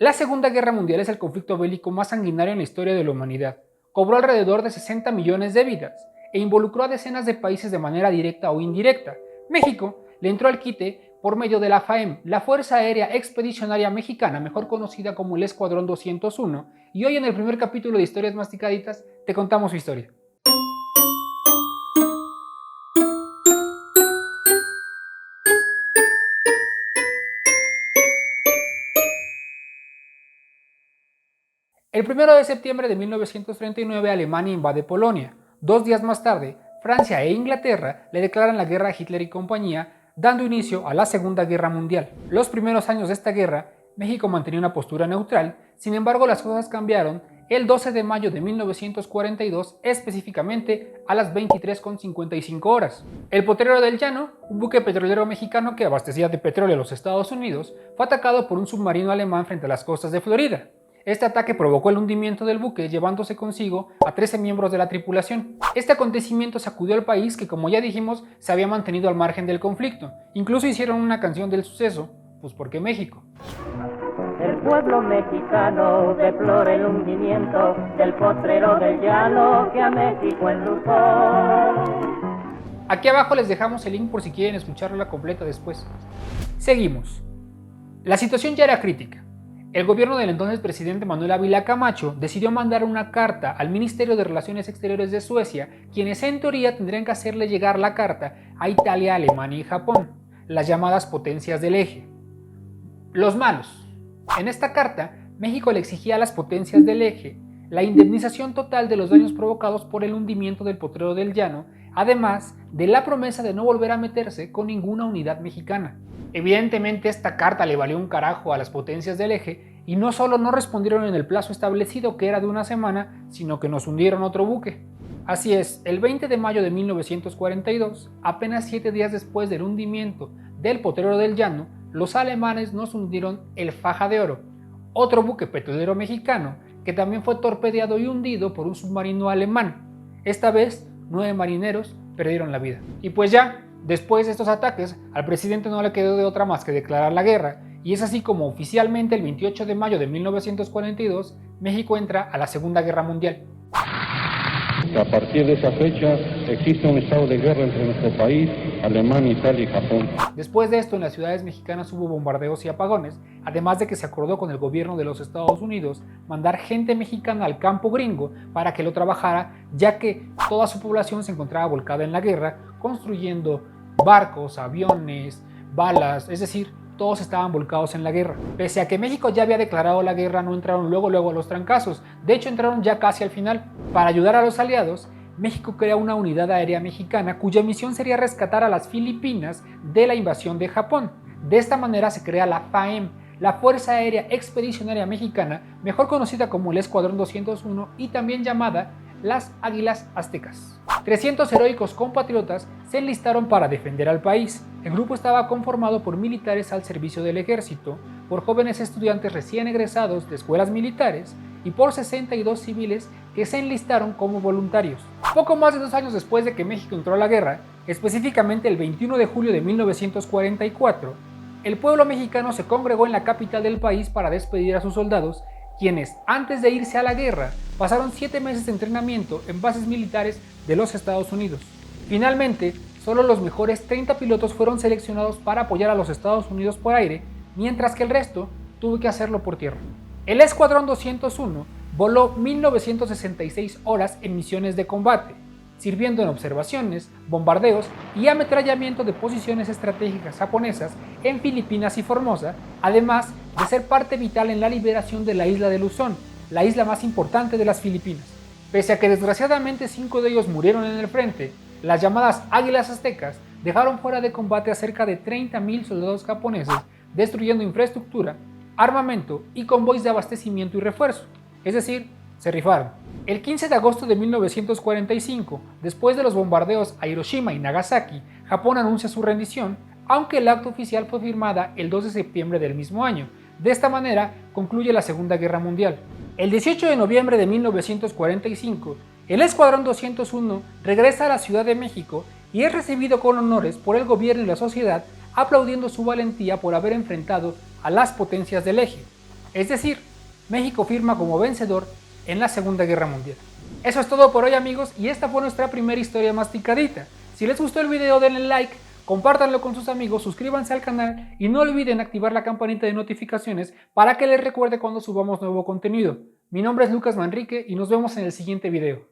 La Segunda Guerra Mundial es el conflicto bélico más sanguinario en la historia de la humanidad. Cobró alrededor de 60 millones de vidas e involucró a decenas de países de manera directa o indirecta. México le entró al quite por medio de la FAEM, la Fuerza Aérea Expedicionaria Mexicana, mejor conocida como el Escuadrón 201, y hoy en el primer capítulo de Historias Masticaditas te contamos su historia. El 1 de septiembre de 1939 Alemania invade Polonia. 2 días más tarde, Francia e Inglaterra le declaran la guerra a Hitler y compañía, dando inicio a la Segunda Guerra Mundial. Los primeros años de esta guerra, México mantenía una postura neutral, sin embargo las cosas cambiaron el 12 de mayo de 1942, específicamente a las 23:55 horas. El Potrero del Llano, un buque petrolero mexicano que abastecía de petróleo a los Estados Unidos, fue atacado por un submarino alemán frente a las costas de Florida. Este ataque provocó el hundimiento del buque, llevándose consigo a 13 miembros de la tripulación. Este acontecimiento sacudió al país que, como ya dijimos, se había mantenido al margen del conflicto. Incluso hicieron una canción del suceso, pues porque México. El pueblo mexicano deplora el hundimiento del Potrero del Llano que a México enlutó. Aquí abajo les dejamos el link por si quieren escucharla completa después. Seguimos. La situación ya era crítica. El gobierno del entonces presidente Manuel Ávila Camacho decidió mandar una carta al Ministerio de Relaciones Exteriores de Suecia, quienes en teoría tendrían que hacerle llegar la carta a Italia, Alemania y Japón, las llamadas potencias del eje. Los malos. En esta carta, México le exigía a las potencias del eje la indemnización total de los daños provocados por el hundimiento del Potrero del Llano, además de la promesa de no volver a meterse con ninguna unidad mexicana. Evidentemente esta carta le valió un carajo a las potencias del eje y no solo no respondieron en el plazo establecido, que era de una semana, sino que nos hundieron otro buque. Así es, el 20 de mayo de 1942, apenas 7 días después del hundimiento del Potrero del Llano, los alemanes nos hundieron el Faja de Oro, otro buque petrolero mexicano que también fue torpedeado y hundido por un submarino alemán. Esta vez, 9 marineros perdieron la vida. Y pues ya, después de estos ataques, al presidente no le quedó de otra más que declarar la guerra, y es así como oficialmente el 28 de mayo de 1942, México entra a la Segunda Guerra Mundial. A partir de esa fecha existe un estado de guerra entre nuestro país, Alemania, Italia y Japón. Después de esto, en las ciudades mexicanas hubo bombardeos y apagones, además de que se acordó con el gobierno de los Estados Unidos mandar gente mexicana al campo gringo para que lo trabajara, ya que toda su población se encontraba volcada en la guerra, construyendo barcos, aviones, balas, es decir, todos estaban volcados en la guerra. Pese a que México ya había declarado la guerra, no entraron luego a los trancazos. De hecho, entraron ya casi al final. Para ayudar a los aliados, México crea una unidad aérea mexicana cuya misión sería rescatar a las Filipinas de la invasión de Japón. De esta manera se crea la FAEM, la Fuerza Aérea Expedicionaria Mexicana, mejor conocida como el Escuadrón 201 y también llamada las Águilas Aztecas. 300 heroicos compatriotas se enlistaron para defender al país. El grupo estaba conformado por militares al servicio del ejército, por jóvenes estudiantes recién egresados de escuelas militares y por 62 civiles que se enlistaron como voluntarios. Poco más de 2 años después de que México entró a la guerra, específicamente el 21 de julio de 1944, el pueblo mexicano se congregó en la capital del país para despedir a sus soldados, quienes, antes de irse a la guerra, pasaron 7 meses de entrenamiento en bases militares de los Estados Unidos. Finalmente, solo los mejores 30 pilotos fueron seleccionados para apoyar a los Estados Unidos por aire, mientras que el resto tuvo que hacerlo por tierra. El Escuadrón 201 voló 1966 horas en misiones de combate, sirviendo en observaciones, bombardeos y ametrallamiento de posiciones estratégicas japonesas en Filipinas y Formosa, además de ser parte vital en la liberación de la isla de Luzón, la isla más importante de las Filipinas. Pese a que desgraciadamente 5 de ellos murieron en el frente, las llamadas Águilas Aztecas dejaron fuera de combate a cerca de 30,000 soldados japoneses, destruyendo infraestructura, armamento y convoys de abastecimiento y refuerzo, es decir, se rifaron. El 15 de agosto de 1945, después de los bombardeos a Hiroshima y Nagasaki, Japón anuncia su rendición, aunque el acto oficial fue firmada el 2 de septiembre del mismo año. De esta manera concluye la Segunda Guerra Mundial. El 18 de noviembre de 1945, el Escuadrón 201 regresa a la Ciudad de México y es recibido con honores por el gobierno y la sociedad, aplaudiendo su valentía por haber enfrentado a las potencias del eje. Es decir, México firma como vencedor en la Segunda Guerra Mundial. Eso es todo por hoy, amigos, y esta fue nuestra primera historia masticadita. Si les gustó el video denle like, compártanlo con sus amigos, suscríbanse al canal y no olviden activar la campanita de notificaciones para que les recuerde cuando subamos nuevo contenido. Mi nombre es Lucas Manrique y nos vemos en el siguiente video.